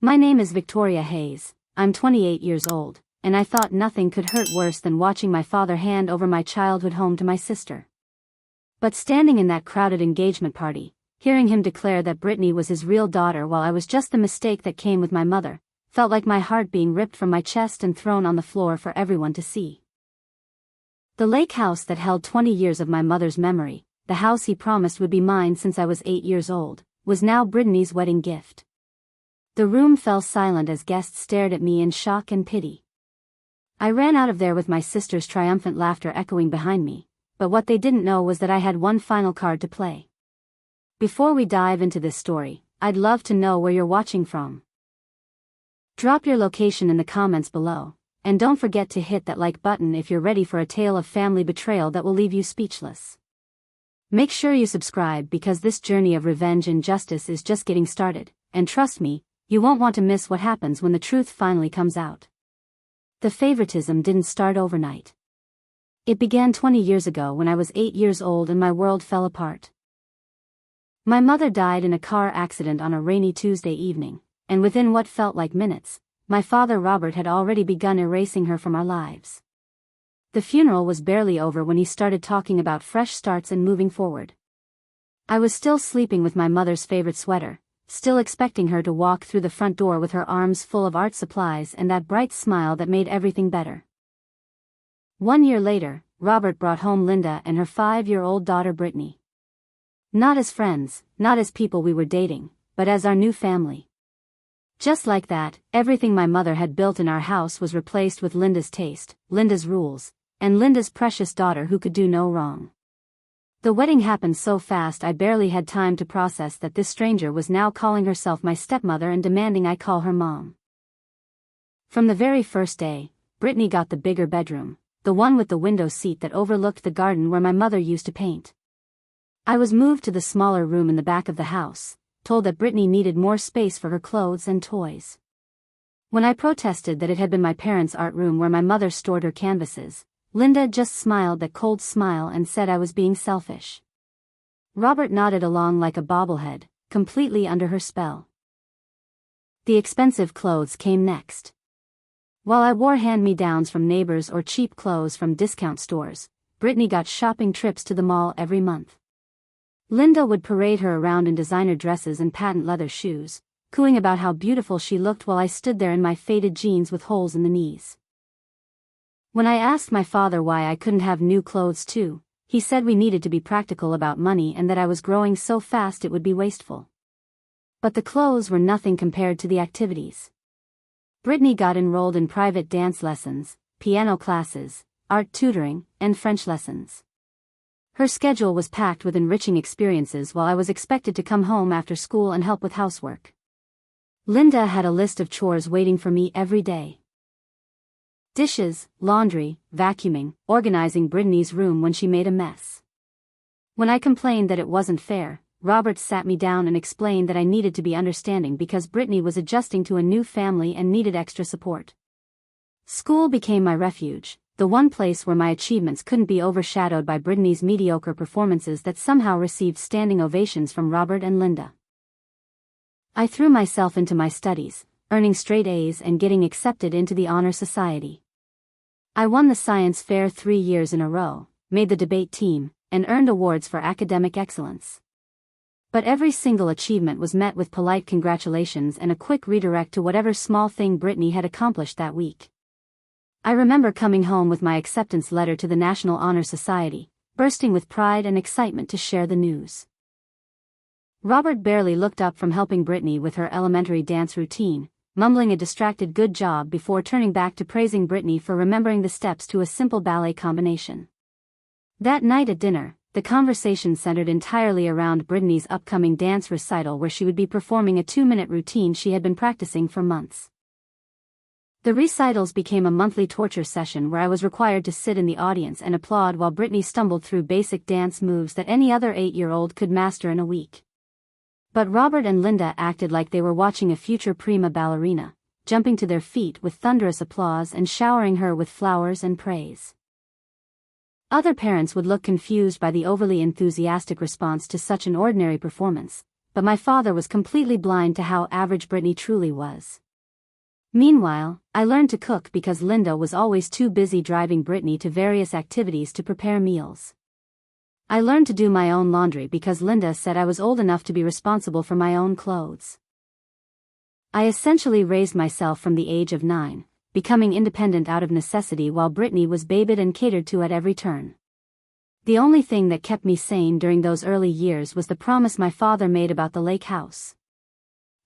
My name is Victoria Hayes, I'm 28 years old, and I thought nothing could hurt worse than watching my father hand over my childhood home to my sister. But standing in that crowded engagement party, hearing him declare that Brittany was his real daughter while I was just the mistake that came with my mother, felt like my heart being ripped from my chest and thrown on the floor for everyone to see. The lake house that held 20 years of my mother's memory, the house he promised would be mine since I was 8 years old, was now Brittany's wedding gift. The room fell silent as guests stared at me in shock and pity. I ran out of there with my sister's triumphant laughter echoing behind me, but what they didn't know was that I had one final card to play. Before we dive into this story, I'd love to know where you're watching from. Drop your location in the comments below, and don't forget to hit that like button if you're ready for a tale of family betrayal that will leave you speechless. Make sure you subscribe because this journey of revenge and justice is just getting started, and trust me, you won't want to miss what happens when the truth finally comes out. The favoritism didn't start overnight. It began 20 years ago when I was 8 years old and my world fell apart. My mother died in a car accident on a rainy Tuesday evening, and within what felt like minutes, my father Robert had already begun erasing her from our lives. The funeral was barely over when he started talking about fresh starts and moving forward. I was still sleeping with my mother's favorite sweater, still expecting her to walk through the front door with her arms full of art supplies and that bright smile that made everything better. 1 year later, Robert brought home Linda and her 5-year-old daughter Brittany. Not as friends, not as people we were dating, but as our new family. Just like that, everything my mother had built in our house was replaced with Linda's taste, Linda's rules, and Linda's precious daughter who could do no wrong. The wedding happened so fast I barely had time to process that this stranger was now calling herself my stepmother and demanding I call her mom. From the very first day, Brittany got the bigger bedroom, the one with the window seat that overlooked the garden where my mother used to paint. I was moved to the smaller room in the back of the house, told that Brittany needed more space for her clothes and toys. When I protested that it had been my parents' art room where my mother stored her canvases, Linda just smiled that cold smile and said I was being selfish. Robert nodded along like a bobblehead, completely under her spell. The expensive clothes came next. While I wore hand-me-downs from neighbors or cheap clothes from discount stores, Brittany got shopping trips to the mall every month. Linda would parade her around in designer dresses and patent leather shoes, cooing about how beautiful she looked while I stood there in my faded jeans with holes in the knees. When I asked my father why I couldn't have new clothes too, he said we needed to be practical about money and that I was growing so fast it would be wasteful. But the clothes were nothing compared to the activities. Brittany got enrolled in private dance lessons, piano classes, art tutoring, and French lessons. Her schedule was packed with enriching experiences while I was expected to come home after school and help with housework. Linda had a list of chores waiting for me every day. Dishes, laundry, vacuuming, organizing Brittany's room when she made a mess. When I complained that it wasn't fair, Robert sat me down and explained that I needed to be understanding because Brittany was adjusting to a new family and needed extra support. School became my refuge, the one place where my achievements couldn't be overshadowed by Brittany's mediocre performances that somehow received standing ovations from Robert and Linda. I threw myself into my studies, earning straight A's and getting accepted into the honor society. I won the science fair 3 years in a row, made the debate team, and earned awards for academic excellence. But every single achievement was met with polite congratulations and a quick redirect to whatever small thing Brittany had accomplished that week. I remember coming home with my acceptance letter to the National Honor Society, bursting with pride and excitement to share the news. Robert barely looked up from helping Brittany with her elementary dance routine, mumbling a distracted good job before turning back to praising Brittany for remembering the steps to a simple ballet combination. That night at dinner, the conversation centered entirely around Brittany's upcoming dance recital where she would be performing a 2-minute routine she had been practicing for months. The recitals became a monthly torture session where I was required to sit in the audience and applaud while Brittany stumbled through basic dance moves that any other 8-year-old could master in a week. But Robert and Linda acted like they were watching a future prima ballerina, jumping to their feet with thunderous applause and showering her with flowers and praise. Other parents would look confused by the overly enthusiastic response to such an ordinary performance, but my father was completely blind to how average Brittany truly was. Meanwhile, I learned to cook because Linda was always too busy driving Brittany to various activities to prepare meals. I learned to do my own laundry because Linda said I was old enough to be responsible for my own clothes. I essentially raised myself from the age of 9, becoming independent out of necessity while Brittany was babied and catered to at every turn. The only thing that kept me sane during those early years was the promise my father made about the lake house.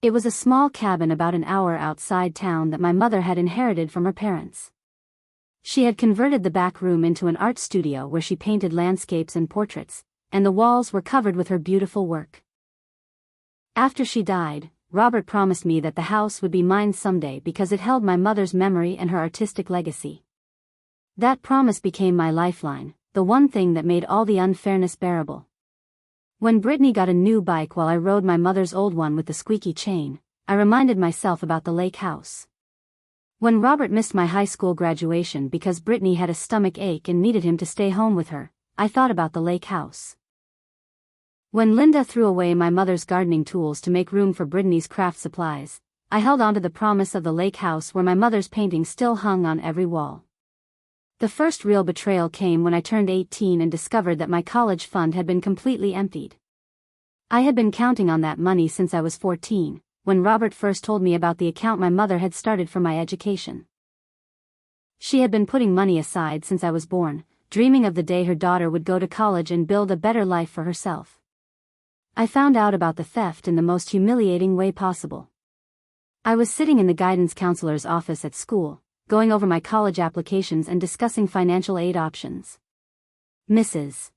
It was a small cabin about an hour outside town that my mother had inherited from her parents. She had converted the back room into an art studio where she painted landscapes and portraits, and the walls were covered with her beautiful work. After she died, Robert promised me that the house would be mine someday because it held my mother's memory and her artistic legacy. That promise became my lifeline, the one thing that made all the unfairness bearable. When Brittany got a new bike while I rode my mother's old one with the squeaky chain, I reminded myself about the lake house. When Robert missed my high school graduation because Brittany had a stomach ache and needed him to stay home with her, I thought about the lake house. When Linda threw away my mother's gardening tools to make room for Brittany's craft supplies, I held on to the promise of the lake house where my mother's painting still hung on every wall. The first real betrayal came when I turned 18 and discovered that my college fund had been completely emptied. I had been counting on that money since I was 14, when Robert first told me about the account my mother had started for my education. She had been putting money aside since I was born, dreaming of the day her daughter would go to college and build a better life for herself. I found out about the theft in the most humiliating way possible. I was sitting in the guidance counselor's office at school, going over my college applications and discussing financial aid options. Mrs.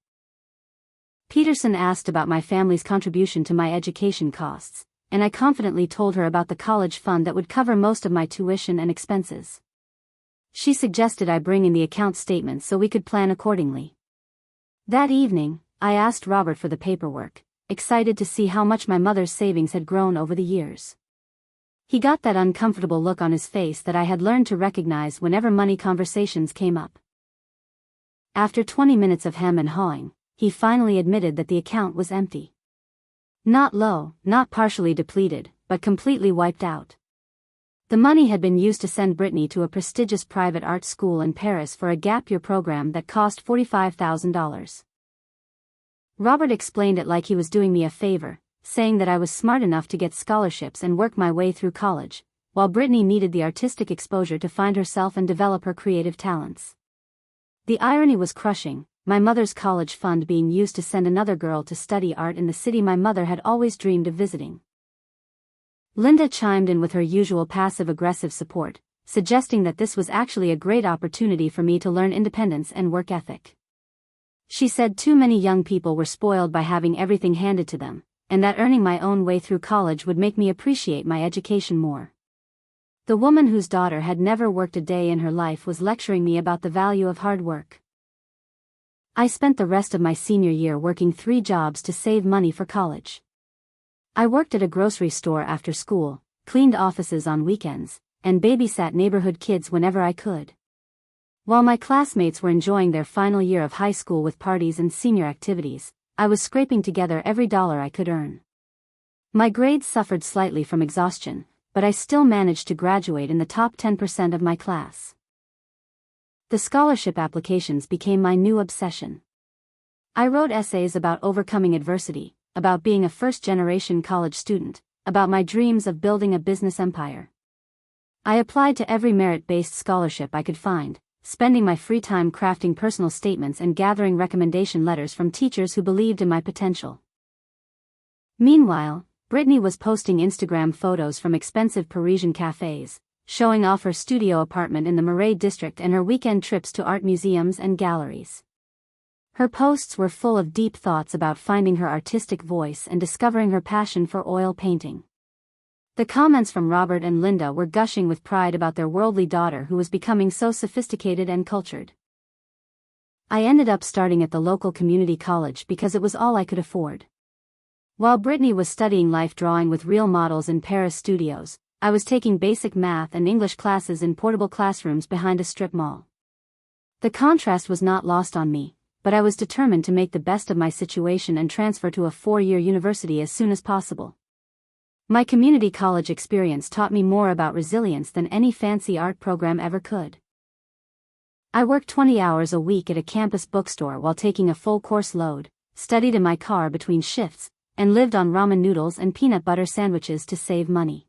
Peterson asked about my family's contribution to my education costs, and I confidently told her about the college fund that would cover most of my tuition and expenses. She suggested I bring in the account statements so we could plan accordingly. That evening, I asked Robert for the paperwork, excited to see how much my mother's savings had grown over the years. He got that uncomfortable look on his face that I had learned to recognize whenever money conversations came up. After 20 minutes of hem and hawing, he finally admitted that the account was empty. Not low, not partially depleted, but completely wiped out. The money had been used to send Brittany to a prestigious private art school in Paris for a gap year program that cost $45,000. Robert explained it like he was doing me a favor, saying that I was smart enough to get scholarships and work my way through college, while Brittany needed the artistic exposure to find herself and develop her creative talents. The irony was crushing, my mother's college fund being used to send another girl to study art in the city my mother had always dreamed of visiting. Linda chimed in with her usual passive-aggressive support, suggesting that this was actually a great opportunity for me to learn independence and work ethic. She said too many young people were spoiled by having everything handed to them, and that earning my own way through college would make me appreciate my education more. The woman whose daughter had never worked a day in her life was lecturing me about the value of hard work. I spent the rest of my senior year working 3 jobs to save money for college. I worked at a grocery store after school, cleaned offices on weekends, and babysat neighborhood kids whenever I could. While my classmates were enjoying their final year of high school with parties and senior activities, I was scraping together every dollar I could earn. My grades suffered slightly from exhaustion, but I still managed to graduate in the top 10% of my class. The scholarship applications became my new obsession. I wrote essays about overcoming adversity, about being a first-generation college student, about my dreams of building a business empire. I applied to every merit-based scholarship I could find, spending my free time crafting personal statements and gathering recommendation letters from teachers who believed in my potential. Meanwhile, Brittany was posting Instagram photos from expensive Parisian cafes, showing off her studio apartment in the Marais district and her weekend trips to art museums and galleries. Her posts were full of deep thoughts about finding her artistic voice and discovering her passion for oil painting. The comments from Robert and Linda were gushing with pride about their worldly daughter who was becoming so sophisticated and cultured. I ended up starting at the local community college because it was all I could afford. While Brittany was studying life drawing with real models in Paris studios, I was taking basic math and English classes in portable classrooms behind a strip mall. The contrast was not lost on me, but I was determined to make the best of my situation and transfer to a 4-year university as soon as possible. My community college experience taught me more about resilience than any fancy art program ever could. I worked 20 hours a week at a campus bookstore while taking a full course load, studied in my car between shifts, and lived on ramen noodles and peanut butter sandwiches to save money.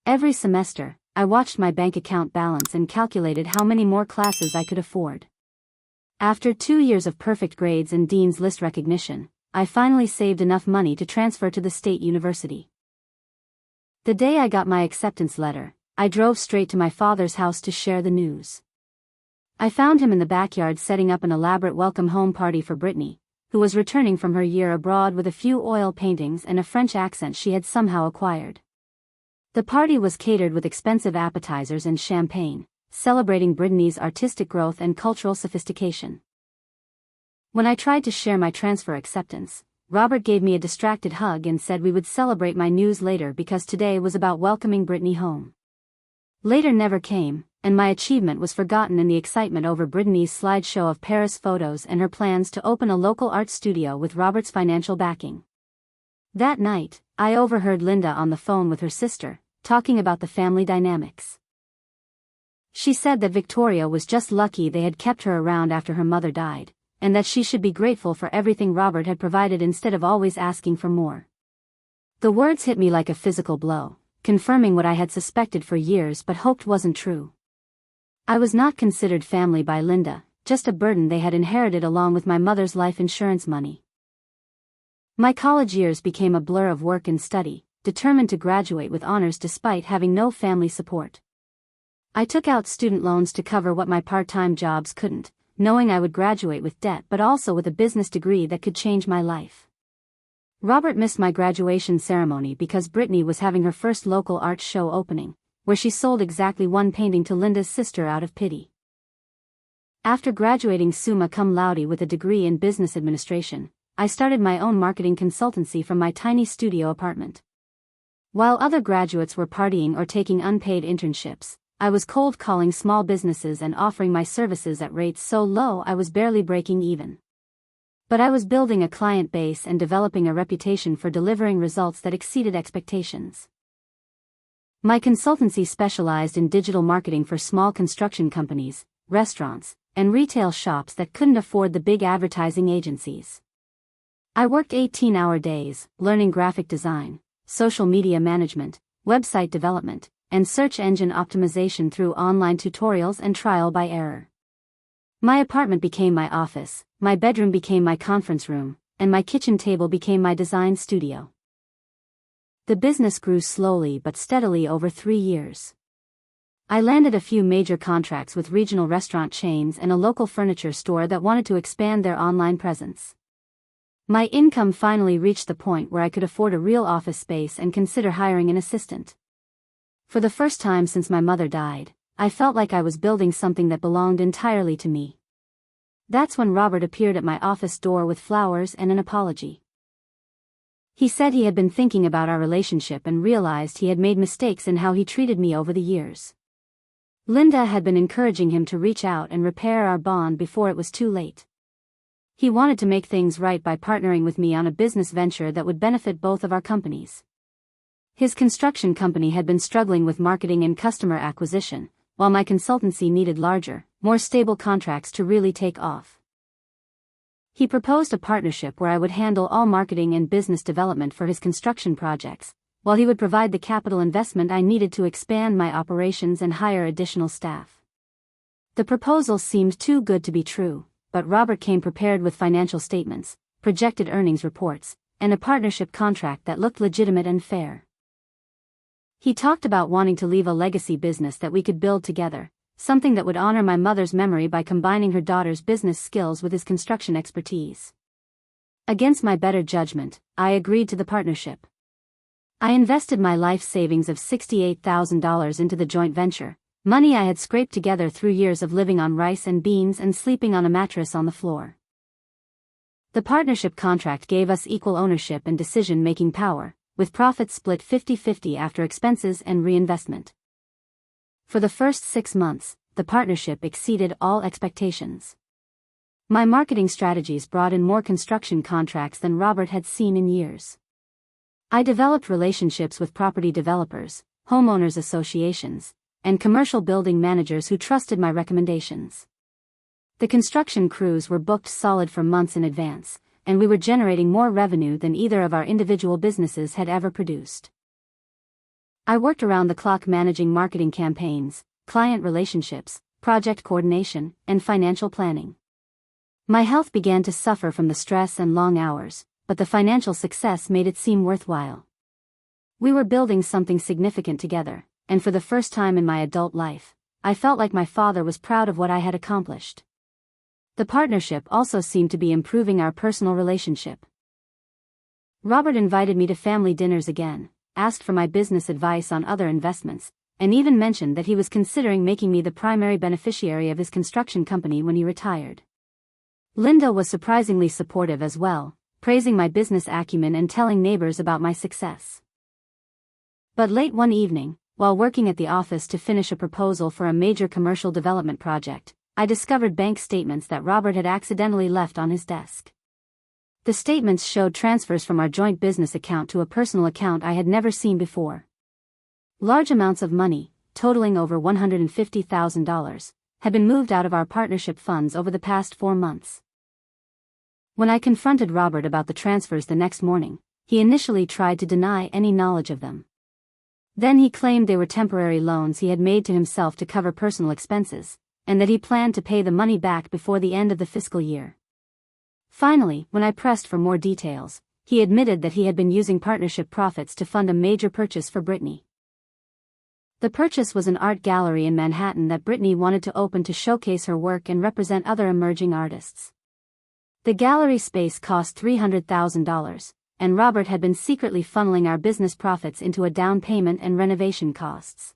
Every semester, I watched my bank account balance and calculated how many more classes I could afford. After 2 years of perfect grades and Dean's List recognition, I finally saved enough money to transfer to the state university. The day I got my acceptance letter, I drove straight to my father's house to share the news. I found him in the backyard setting up an elaborate welcome home party for Brittany, who was returning from her year abroad with a few oil paintings and a French accent she had somehow acquired. The party was catered with expensive appetizers and champagne, celebrating Brittany's artistic growth and cultural sophistication. When I tried to share my transfer acceptance, Robert gave me a distracted hug and said we would celebrate my news later because today was about welcoming Brittany home. Later never came, and my achievement was forgotten in the excitement over Brittany's slideshow of Paris photos and her plans to open a local art studio with Robert's financial backing. That night, I overheard Linda on the phone with her sister, talking about the family dynamics. She said that Victoria was just lucky they had kept her around after her mother died, and that she should be grateful for everything Robert had provided instead of always asking for more. The words hit me like a physical blow, confirming what I had suspected for years but hoped wasn't true. I was not considered family by Linda, just a burden they had inherited along with my mother's life insurance money. My college years became a blur of work and study, determined to graduate with honors despite having no family support. I took out student loans to cover what my part-time jobs couldn't, knowing I would graduate with debt but also with a business degree that could change my life. Robert missed my graduation ceremony because Brittany was having her first local art show opening, where she sold exactly one painting to Linda's sister out of pity. After graduating summa cum laude with a degree in business administration, I started my own marketing consultancy from my tiny studio apartment. While other graduates were partying or taking unpaid internships, I was cold calling small businesses and offering my services at rates so low I was barely breaking even. But I was building a client base and developing a reputation for delivering results that exceeded expectations. My consultancy specialized in digital marketing for small construction companies, restaurants, and retail shops that couldn't afford the big advertising agencies. I worked 18-hour days, learning graphic design, social media management, website development, and search engine optimization through online tutorials and trial by error. My apartment became my office, my bedroom became my conference room, and my kitchen table became my design studio. The business grew slowly but steadily over 3 years. I landed a few major contracts with regional restaurant chains and a local furniture store that wanted to expand their online presence. My income finally reached the point where I could afford a real office space and consider hiring an assistant. For the first time since my mother died, I felt like I was building something that belonged entirely to me. That's when Robert appeared at my office door with flowers and an apology. He said he had been thinking about our relationship and realized he had made mistakes in how he treated me over the years. Linda had been encouraging him to reach out and repair our bond before it was too late. He wanted to make things right by partnering with me on a business venture that would benefit both of our companies. His construction company had been struggling with marketing and customer acquisition, while my consultancy needed larger, more stable contracts to really take off. He proposed a partnership where I would handle all marketing and business development for his construction projects, while he would provide the capital investment I needed to expand my operations and hire additional staff. The proposal seemed too good to be true, but Robert came prepared with financial statements, projected earnings reports, and a partnership contract that looked legitimate and fair. He talked about wanting to leave a legacy business that we could build together, something that would honor my mother's memory by combining her daughter's business skills with his construction expertise. Against my better judgment, I agreed to the partnership. I invested my life savings of $68,000 into the joint venture, money I had scraped together through years of living on rice and beans and sleeping on a mattress on the floor. The partnership contract gave us equal ownership and decision-making power, with profits split 50-50 after expenses and reinvestment. For the first 6 months, the partnership exceeded all expectations. My marketing strategies brought in more construction contracts than Robert had seen in years. I developed relationships with property developers, homeowners associations, and commercial building managers who trusted my recommendations. The construction crews were booked solid for months in advance, and we were generating more revenue than either of our individual businesses had ever produced. I worked around the clock managing marketing campaigns, client relationships, project coordination, and financial planning. My health began to suffer from the stress and long hours, but the financial success made it seem worthwhile. We were building something significant together, and for the first time in my adult life, I felt like my father was proud of what I had accomplished. The partnership also seemed to be improving our personal relationship. Robert invited me to family dinners again, asked for my business advice on other investments, and even mentioned that he was considering making me the primary beneficiary of his construction company when he retired. Linda was surprisingly supportive as well, praising my business acumen and telling neighbors about my success. But late one evening, while working at the office to finish a proposal for a major commercial development project, I discovered bank statements that Robert had accidentally left on his desk. The statements showed transfers from our joint business account to a personal account I had never seen before. Large amounts of money, totaling over $150,000, had been moved out of our partnership funds over the past 4 months. When I confronted Robert about the transfers the next morning, he initially tried to deny any knowledge of them. Then he claimed they were temporary loans he had made to himself to cover personal expenses, and that he planned to pay the money back before the end of the fiscal year. Finally, when I pressed for more details, he admitted that he had been using partnership profits to fund a major purchase for Brittany. The purchase was an art gallery in Manhattan that Brittany wanted to open to showcase her work and represent other emerging artists. The gallery space cost $300,000, and Robert had been secretly funneling our business profits into a down payment and renovation costs.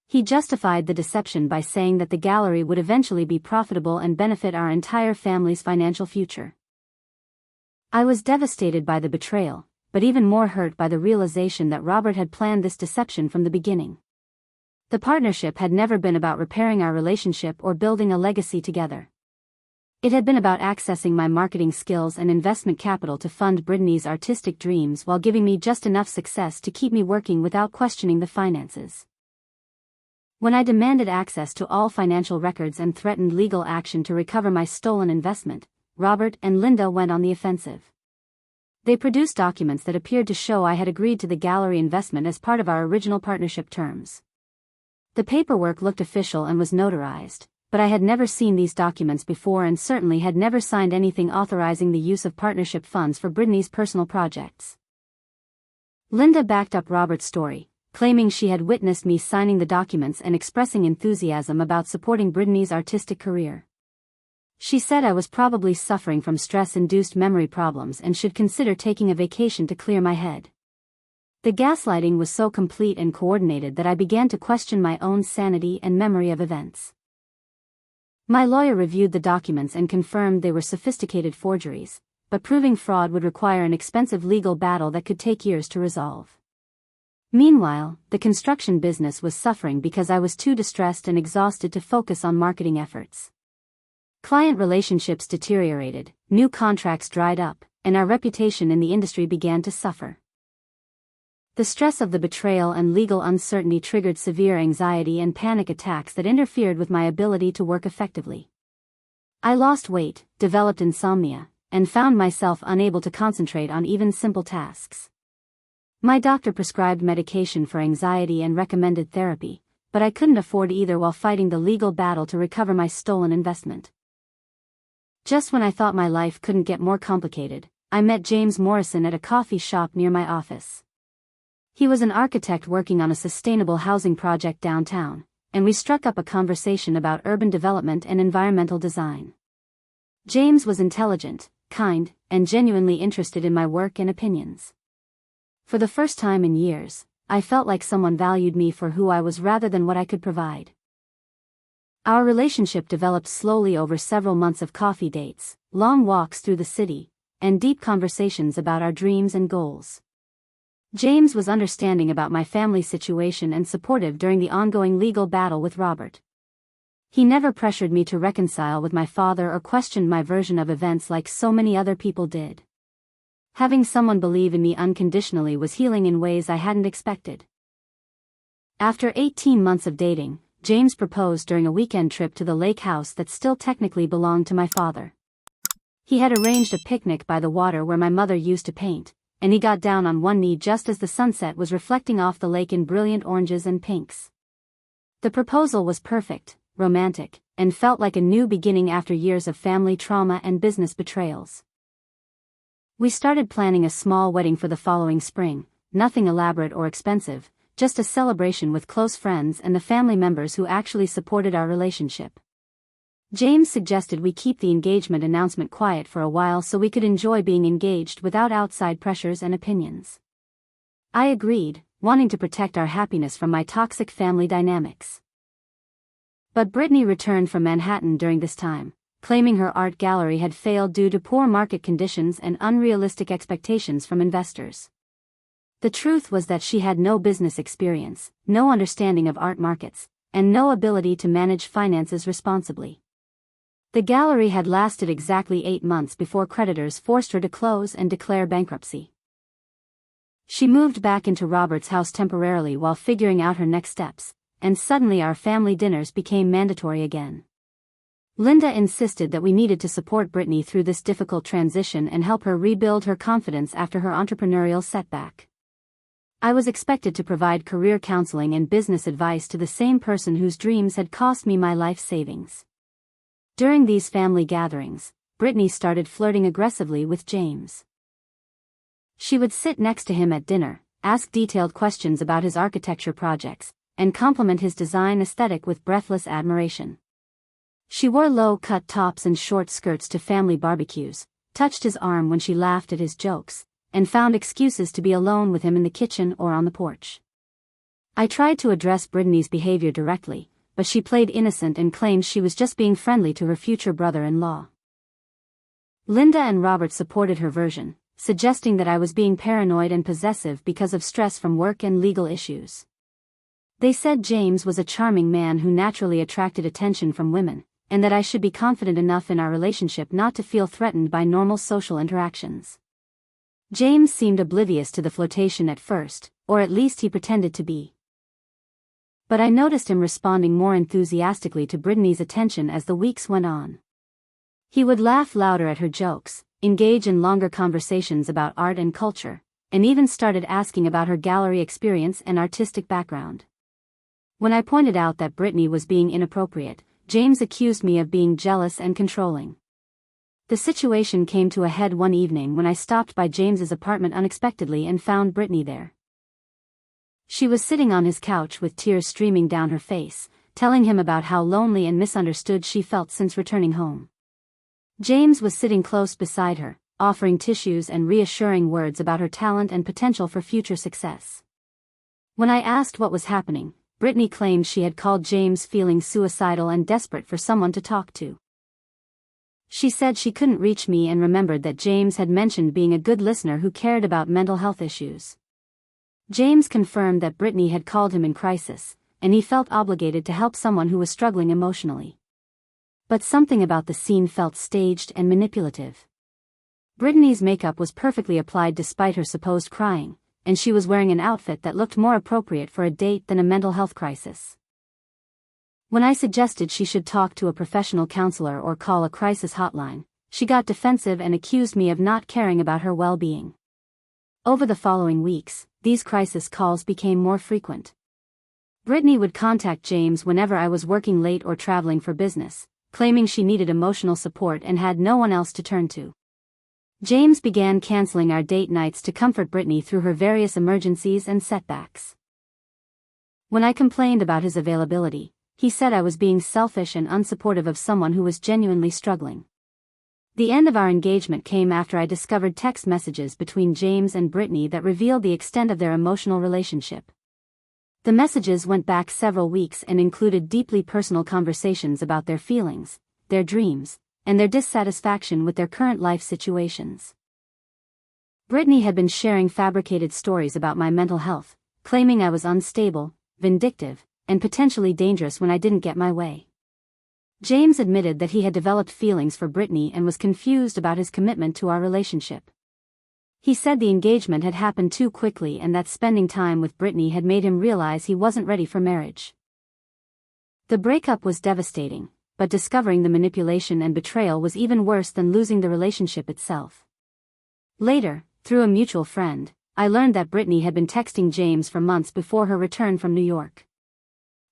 He justified the deception by saying that the gallery would eventually be profitable and benefit our entire family's financial future. I was devastated by the betrayal, but even more hurt by the realization that Robert had planned this deception from the beginning. The partnership had never been about repairing our relationship or building a legacy together. It had been about accessing my marketing skills and investment capital to fund Brittany's artistic dreams while giving me just enough success to keep me working without questioning the finances. When I demanded access to all financial records and threatened legal action to recover my stolen investment, Robert and Linda went on the offensive. They produced documents that appeared to show I had agreed to the gallery investment as part of our original partnership terms. The paperwork looked official and was notarized, but I had never seen these documents before and certainly had never signed anything authorizing the use of partnership funds for Brittany's personal projects. Linda backed up Robert's story, claiming she had witnessed me signing the documents and expressing enthusiasm about supporting Brittany's artistic career. She said I was probably suffering from stress-induced memory problems and should consider taking a vacation to clear my head. The gaslighting was so complete and coordinated that I began to question my own sanity and memory of events. My lawyer reviewed the documents and confirmed they were sophisticated forgeries, but proving fraud would require an expensive legal battle that could take years to resolve. Meanwhile, the construction business was suffering because I was too distressed and exhausted to focus on marketing efforts. Client relationships deteriorated, new contracts dried up, and our reputation in the industry began to suffer. The stress of the betrayal and legal uncertainty triggered severe anxiety and panic attacks that interfered with my ability to work effectively. I lost weight, developed insomnia, and found myself unable to concentrate on even simple tasks. My doctor prescribed medication for anxiety and recommended therapy, but I couldn't afford either while fighting the legal battle to recover my stolen investment. Just when I thought my life couldn't get more complicated, I met James Morrison at a coffee shop near my office. He was an architect working on a sustainable housing project downtown, and we struck up a conversation about urban development and environmental design. James was intelligent, kind, and genuinely interested in my work and opinions. For the first time in years, I felt like someone valued me for who I was rather than what I could provide. Our relationship developed slowly over several months of coffee dates, long walks through the city, and deep conversations about our dreams and goals. James was understanding about my family situation and supportive during the ongoing legal battle with Robert. He never pressured me to reconcile with my father or questioned my version of events like so many other people did. Having someone believe in me unconditionally was healing in ways I hadn't expected. After 18 months of dating, James proposed during a weekend trip to the lake house that still technically belonged to my father. He had arranged a picnic by the water where my mother used to paint, and he got down on one knee just as the sunset was reflecting off the lake in brilliant oranges and pinks. The proposal was perfect, romantic, and felt like a new beginning after years of family trauma and business betrayals. We started planning a small wedding for the following spring, nothing elaborate or expensive, just a celebration with close friends and the family members who actually supported our relationship. James suggested we keep the engagement announcement quiet for a while so we could enjoy being engaged without outside pressures and opinions. I agreed, wanting to protect our happiness from my toxic family dynamics. But Brittany returned from Manhattan during this time, claiming her art gallery had failed due to poor market conditions and unrealistic expectations from investors. The truth was that she had no business experience, no understanding of art markets, and no ability to manage finances responsibly. The gallery had lasted exactly 8 months before creditors forced her to close and declare bankruptcy. She moved back into Robert's house temporarily while figuring out her next steps, and suddenly our family dinners became mandatory again. Linda insisted that we needed to support Brittany through this difficult transition and help her rebuild her confidence after her entrepreneurial setback. I was expected to provide career counseling and business advice to the same person whose dreams had cost me my life savings. During these family gatherings, Brittany started flirting aggressively with James. She would sit next to him at dinner, ask detailed questions about his architecture projects, and compliment his design aesthetic with breathless admiration. She wore low-cut tops and short skirts to family barbecues, touched his arm when she laughed at his jokes, and found excuses to be alone with him in the kitchen or on the porch. I tried to address Brittany's behavior directly, but she played innocent and claimed she was just being friendly to her future brother-in-law. Linda and Robert supported her version, suggesting that I was being paranoid and possessive because of stress from work and legal issues. They said James was a charming man who naturally attracted attention from women, and that I should be confident enough in our relationship not to feel threatened by normal social interactions. James seemed oblivious to the flirtation at first, or at least he pretended to be. But I noticed him responding more enthusiastically to Brittany's attention as the weeks went on. He would laugh louder at her jokes, engage in longer conversations about art and culture, and even started asking about her gallery experience and artistic background. When I pointed out that Brittany was being inappropriate, James accused me of being jealous and controlling. The situation came to a head one evening when I stopped by James's apartment unexpectedly and found Brittany there. She was sitting on his couch with tears streaming down her face, telling him about how lonely and misunderstood she felt since returning home. James was sitting close beside her, offering tissues and reassuring words about her talent and potential for future success. When I asked what was happening, Brittany claimed she had called James feeling suicidal and desperate for someone to talk to. She said she couldn't reach me and remembered that James had mentioned being a good listener who cared about mental health issues. James confirmed that Brittany had called him in crisis, and he felt obligated to help someone who was struggling emotionally. But something about the scene felt staged and manipulative. Brittany's makeup was perfectly applied despite her supposed crying, and she was wearing an outfit that looked more appropriate for a date than a mental health crisis. When I suggested she should talk to a professional counselor or call a crisis hotline, she got defensive and accused me of not caring about her well-being. Over the following weeks, these crisis calls became more frequent. Brittany would contact James whenever I was working late or traveling for business, claiming she needed emotional support and had no one else to turn to. James began canceling our date nights to comfort Brittany through her various emergencies and setbacks. When I complained about his availability, he said I was being selfish and unsupportive of someone who was genuinely struggling. The end of our engagement came after I discovered text messages between James and Brittany that revealed the extent of their emotional relationship. The messages went back several weeks and included deeply personal conversations about their feelings, their dreams, and their dissatisfaction with their current life situations. Brittany had been sharing fabricated stories about my mental health, claiming I was unstable, vindictive, and potentially dangerous when I didn't get my way. James admitted that he had developed feelings for Brittany and was confused about his commitment to our relationship. He said the engagement had happened too quickly and that spending time with Brittany had made him realize he wasn't ready for marriage. The breakup was devastating, but discovering the manipulation and betrayal was even worse than losing the relationship itself. Later, through a mutual friend, I learned that Brittany had been texting James for months before her return from New York.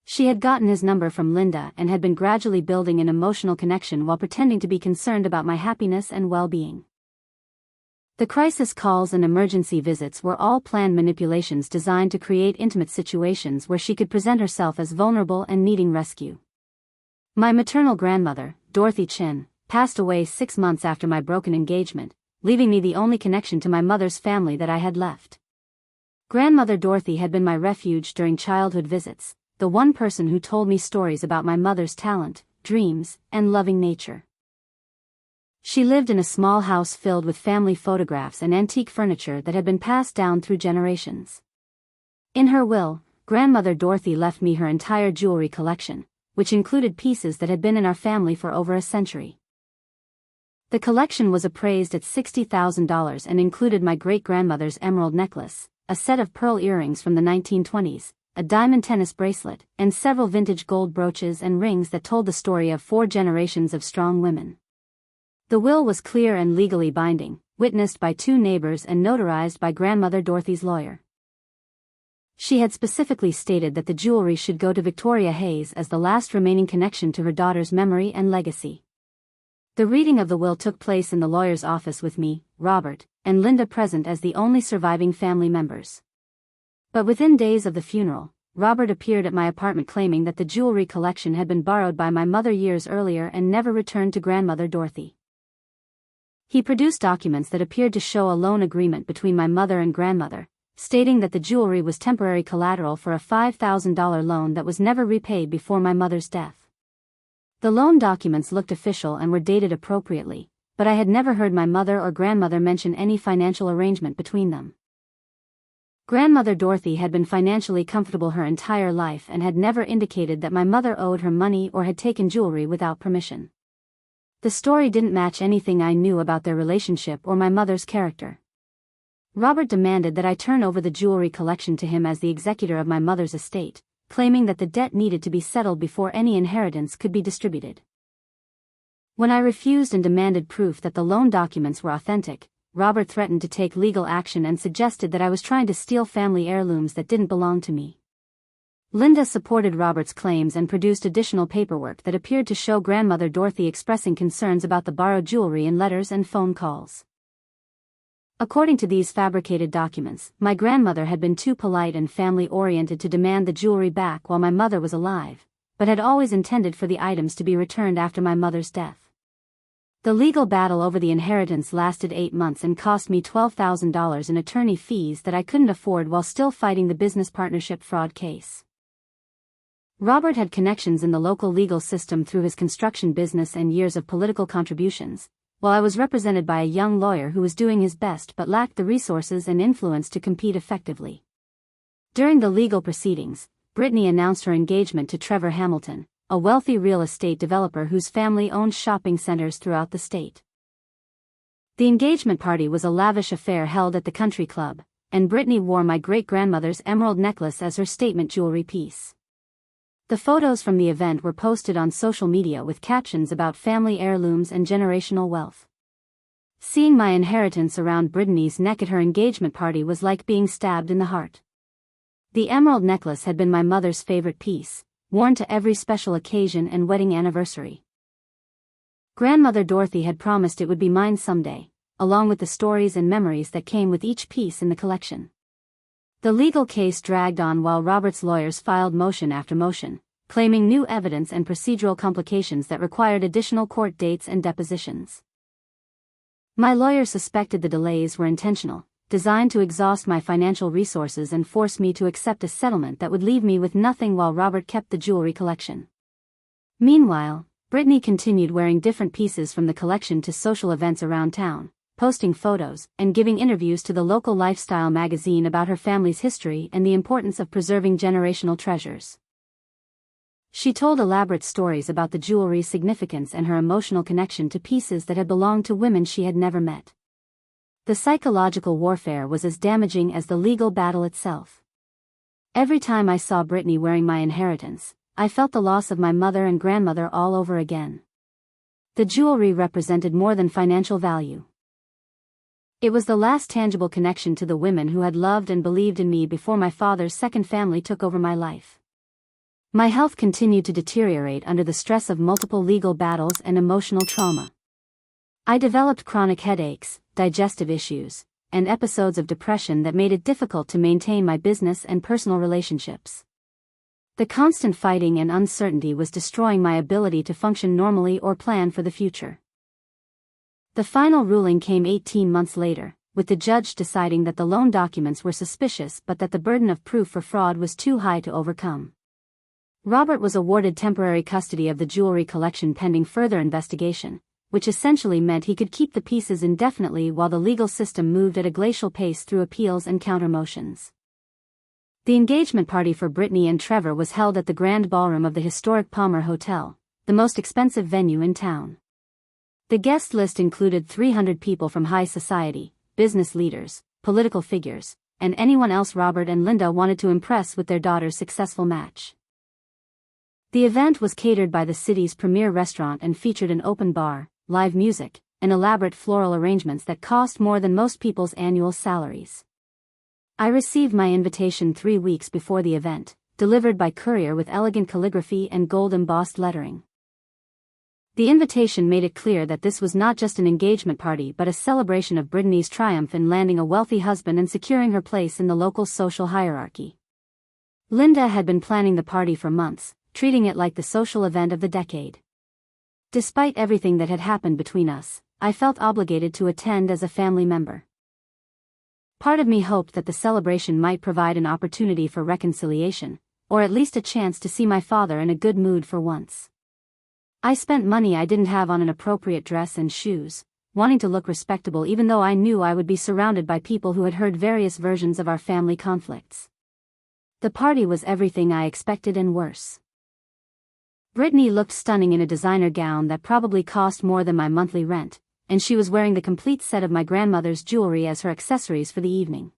She had gotten his number from Linda and had been gradually building an emotional connection while pretending to be concerned about my happiness and well-being. The crisis calls and emergency visits were all planned manipulations designed to create intimate situations where she could present herself as vulnerable and needing rescue. My maternal grandmother, Dorothy Chin, passed away 6 months after my broken engagement, leaving me the only connection to my mother's family that I had left. Grandmother Dorothy had been my refuge during childhood visits, the one person who told me stories about my mother's talent, dreams, and loving nature. She lived in a small house filled with family photographs and antique furniture that had been passed down through generations. In her will, Grandmother Dorothy left me her entire jewelry collection, which included pieces that had been in our family for over a century. The collection was appraised at $60,000 and included my great-grandmother's emerald necklace, a set of pearl earrings from the 1920s, a diamond tennis bracelet, and several vintage gold brooches and rings that told the story of 4 generations of strong women. The will was clear and legally binding, witnessed by 2 neighbors and notarized by Grandmother Dorothy's lawyer. She had specifically stated that the jewelry should go to Victoria Hayes as the last remaining connection to her daughter's memory and legacy. The reading of the will took place in the lawyer's office with me, Robert, and Linda present as the only surviving family members. But within days of the funeral, Robert appeared at my apartment claiming that the jewelry collection had been borrowed by my mother years earlier and never returned to Grandmother Dorothy. He produced documents that appeared to show a loan agreement between my mother and grandmother, stating that the jewelry was temporary collateral for a $5,000 loan that was never repaid before my mother's death. The loan documents looked official and were dated appropriately, but I had never heard my mother or grandmother mention any financial arrangement between them. Grandmother Dorothy had been financially comfortable her entire life and had never indicated that my mother owed her money or had taken jewelry without permission. The story didn't match anything I knew about their relationship or my mother's character. Robert demanded that I turn over the jewelry collection to him as the executor of my mother's estate, claiming that the debt needed to be settled before any inheritance could be distributed. When I refused and demanded proof that the loan documents were authentic, Robert threatened to take legal action and suggested that I was trying to steal family heirlooms that didn't belong to me. Linda supported Robert's claims and produced additional paperwork that appeared to show Grandmother Dorothy expressing concerns about the borrowed jewelry in letters and phone calls. According to these fabricated documents, my grandmother had been too polite and family-oriented to demand the jewelry back while my mother was alive, but had always intended for the items to be returned after my mother's death. The legal battle over the inheritance lasted 8 months and cost me $12,000 in attorney fees that I couldn't afford while still fighting the business partnership fraud case. Robert had connections in the local legal system through his construction business and years of political contributions, while I was represented by a young lawyer who was doing his best but lacked the resources and influence to compete effectively. During the legal proceedings, Brittany announced her engagement to Trevor Hamilton, a wealthy real estate developer whose family owns shopping centers throughout the state. The engagement party was a lavish affair held at the country club, and Brittany wore my great-grandmother's emerald necklace as her statement jewelry piece. The photos from the event were posted on social media with captions about family heirlooms and generational wealth. Seeing my inheritance around Brittany's neck at her engagement party was like being stabbed in the heart. The emerald necklace had been my mother's favorite piece, worn to every special occasion and wedding anniversary. Grandmother Dorothy had promised it would be mine someday, along with the stories and memories that came with each piece in the collection. The legal case dragged on while Robert's lawyers filed motion after motion, claiming new evidence and procedural complications that required additional court dates and depositions. My lawyer suspected the delays were intentional, designed to exhaust my financial resources and force me to accept a settlement that would leave me with nothing while Robert kept the jewelry collection. Meanwhile, Brittany continued wearing different pieces from the collection to social events around town, posting photos, and giving interviews to the local lifestyle magazine about her family's history and the importance of preserving generational treasures. She told elaborate stories about the jewelry's significance and her emotional connection to pieces that had belonged to women she had never met. The psychological warfare was as damaging as the legal battle itself. Every time I saw Brittany wearing my inheritance, I felt the loss of my mother and grandmother all over again. The jewelry represented more than financial value. It was the last tangible connection to the women who had loved and believed in me before my father's second family took over my life. My health continued to deteriorate under the stress of multiple legal battles and emotional trauma. I developed chronic headaches, digestive issues, and episodes of depression that made it difficult to maintain my business and personal relationships. The constant fighting and uncertainty was destroying my ability to function normally or plan for the future. The final ruling came 18 months later, with the judge deciding that the loan documents were suspicious but that the burden of proof for fraud was too high to overcome. Robert was awarded temporary custody of the jewelry collection pending further investigation, which essentially meant he could keep the pieces indefinitely while the legal system moved at a glacial pace through appeals and counter-motions. The engagement party for Brittany and Trevor was held at the Grand Ballroom of the historic Palmer Hotel, the most expensive venue in town. The guest list included 300 people from high society, business leaders, political figures, and anyone else Robert and Linda wanted to impress with their daughter's successful match. The event was catered by the city's premier restaurant and featured an open bar, live music, and elaborate floral arrangements that cost more than most people's annual salaries. I received my invitation 3 weeks before the event, delivered by courier with elegant calligraphy and gold-embossed lettering. The invitation made it clear that this was not just an engagement party but a celebration of Brittany's triumph in landing a wealthy husband and securing her place in the local social hierarchy. Linda had been planning the party for months, treating it like the social event of the decade. Despite everything that had happened between us, I felt obligated to attend as a family member. Part of me hoped that the celebration might provide an opportunity for reconciliation, or at least a chance to see my father in a good mood for once. I spent money I didn't have on an appropriate dress and shoes, wanting to look respectable even though I knew I would be surrounded by people who had heard various versions of our family conflicts. The party was everything I expected and worse. Brittany looked stunning in a designer gown that probably cost more than my monthly rent, and she was wearing the complete set of my grandmother's jewelry as her accessories for the evening.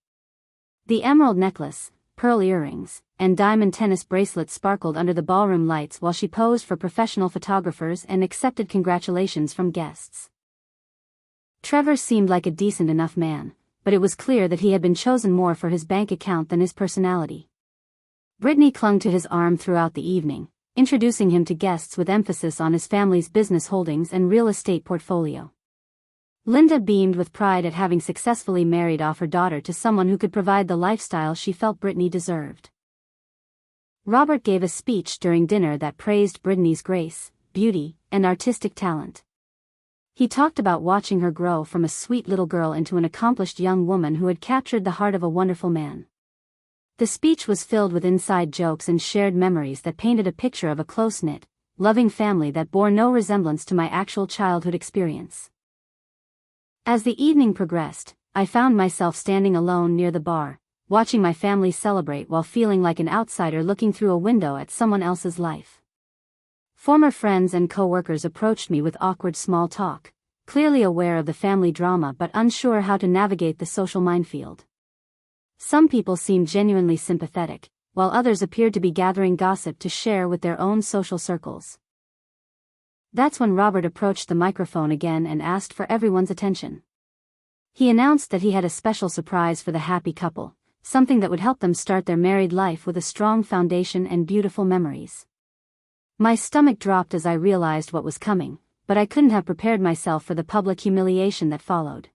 The emerald necklace, pearl earrings, and diamond tennis bracelet sparkled under the ballroom lights while she posed for professional photographers and accepted congratulations from guests. Trevor seemed like a decent enough man, but it was clear that he had been chosen more for his bank account than his personality. Brittany clung to his arm throughout the evening, introducing him to guests with emphasis on his family's business holdings and real estate portfolio. Linda beamed with pride at having successfully married off her daughter to someone who could provide the lifestyle she felt Brittany deserved. Robert gave a speech during dinner that praised Brittany's grace, beauty, and artistic talent. He talked about watching her grow from a sweet little girl into an accomplished young woman who had captured the heart of a wonderful man. The speech was filled with inside jokes and shared memories that painted a picture of a close-knit, loving family that bore no resemblance to my actual childhood experience. As the evening progressed, I found myself standing alone near the bar, watching my family celebrate while feeling like an outsider looking through a window at someone else's life. Former friends and co-workers approached me with awkward small talk, clearly aware of the family drama but unsure how to navigate the social minefield. Some people seemed genuinely sympathetic, while others appeared to be gathering gossip to share with their own social circles. That's when Robert approached the microphone again and asked for everyone's attention. He announced that he had a special surprise for the happy couple, something that would help them start their married life with a strong foundation and beautiful memories. My stomach dropped as I realized what was coming, but I couldn't have prepared myself for the public humiliation that followed.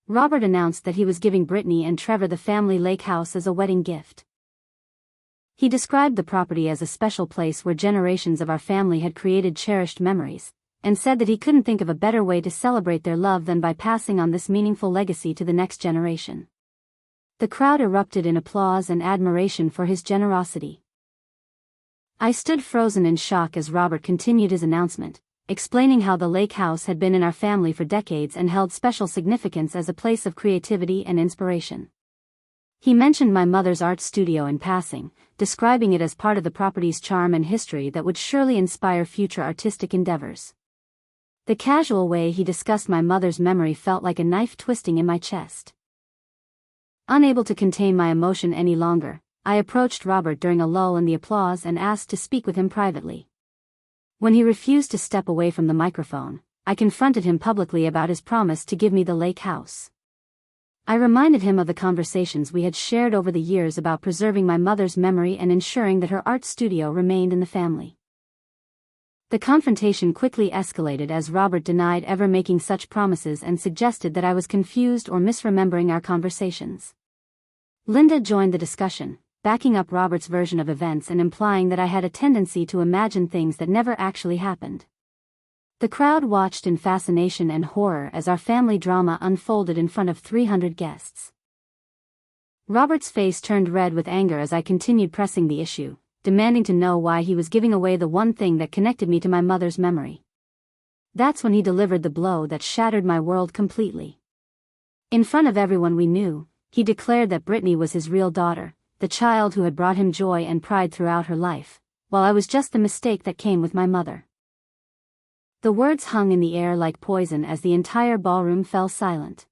Robert announced that he was giving Brittany and Trevor the family lake house as a wedding gift. He described the property as a special place where generations of our family had created cherished memories, and said that he couldn't think of a better way to celebrate their love than by passing on this meaningful legacy to the next generation. The crowd erupted in applause and admiration for his generosity. I stood frozen in shock as Robert continued his announcement, explaining how the lake house had been in our family for decades and held special significance as a place of creativity and inspiration. He mentioned my mother's art studio in passing, describing it as part of the property's charm and history that would surely inspire future artistic endeavors. The casual way he discussed my mother's memory felt like a knife twisting in my chest. Unable to contain my emotion any longer, I approached Robert during a lull in the applause and asked to speak with him privately. When he refused to step away from the microphone, I confronted him publicly about his promise to give me the lake house. I reminded him of the conversations we had shared over the years about preserving my mother's memory and ensuring that her art studio remained in the family. The confrontation quickly escalated as Robert denied ever making such promises and suggested that I was confused or misremembering our conversations. Linda joined the discussion, backing up Robert's version of events and implying that I had a tendency to imagine things that never actually happened. The crowd watched in fascination and horror as our family drama unfolded in front of 300 guests. Robert's face turned red with anger as I continued pressing the issue, demanding to know why he was giving away the one thing that connected me to my mother's memory. That's when he delivered the blow that shattered my world completely. In front of everyone we knew, he declared that Brittany was his real daughter, the child who had brought him joy and pride throughout her life, while I was just the mistake that came with my mother. The words hung in the air like poison as the entire ballroom fell silent.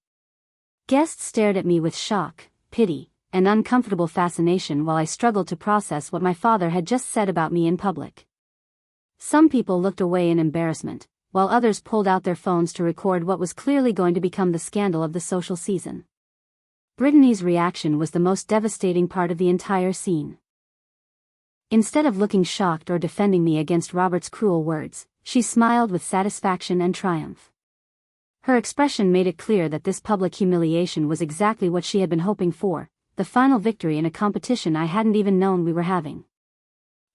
Guests stared at me with shock, pity, and uncomfortable fascination while I struggled to process what my father had just said about me in public. Some people looked away in embarrassment, while others pulled out their phones to record what was clearly going to become the scandal of the social season. Brittany's reaction was the most devastating part of the entire scene. Instead of looking shocked or defending me against Robert's cruel words, she smiled with satisfaction and triumph. Her expression made it clear that this public humiliation was exactly what she had been hoping for, the final victory in a competition I hadn't even known we were having.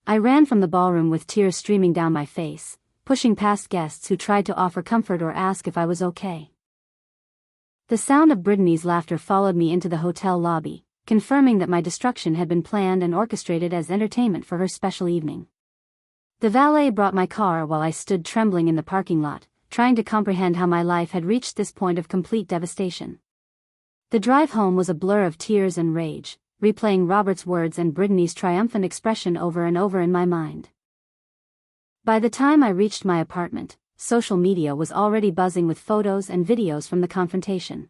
I ran from the ballroom with tears streaming down my face, pushing past guests who tried to offer comfort or ask if I was okay. The sound of Brittany's laughter followed me into the hotel lobby, confirming that my destruction had been planned and orchestrated as entertainment for her special evening. The valet brought my car while I stood trembling in the parking lot, trying to comprehend how my life had reached this point of complete devastation. The drive home was a blur of tears and rage, replaying Robert's words and Brittany's triumphant expression over and over in my mind. By the time I reached my apartment, social media was already buzzing with photos and videos from the confrontation.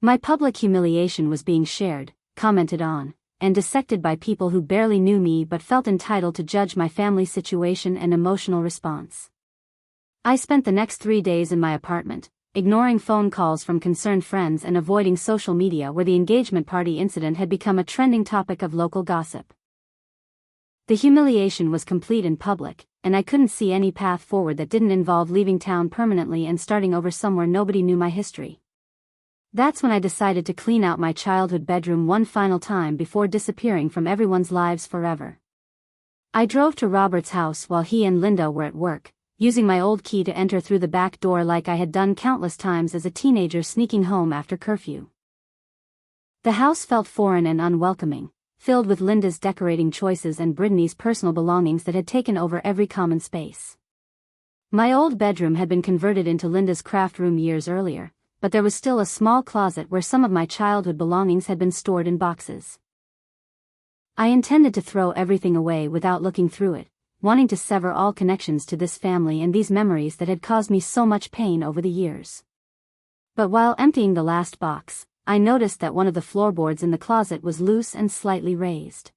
My public humiliation was being shared, commented on, and dissected by people who barely knew me but felt entitled to judge my family's situation and emotional response. I spent the next 3 days in my apartment, ignoring phone calls from concerned friends and avoiding social media where the engagement party incident had become a trending topic of local gossip. The humiliation was complete in public, and I couldn't see any path forward that didn't involve leaving town permanently and starting over somewhere nobody knew my history. That's when I decided to clean out my childhood bedroom one final time before disappearing from everyone's lives forever. I drove to Robert's house while he and Linda were at work, using my old key to enter through the back door like I had done countless times as a teenager sneaking home after curfew. The house felt foreign and unwelcoming, filled with Linda's decorating choices and Brittany's personal belongings that had taken over every common space. My old bedroom had been converted into Linda's craft room years earlier, but there was still a small closet where some of my childhood belongings had been stored in boxes. I intended to throw everything away without looking through it, wanting to sever all connections to this family and these memories that had caused me so much pain over the years. But while emptying the last box, I noticed that one of the floorboards in the closet was loose and slightly raised.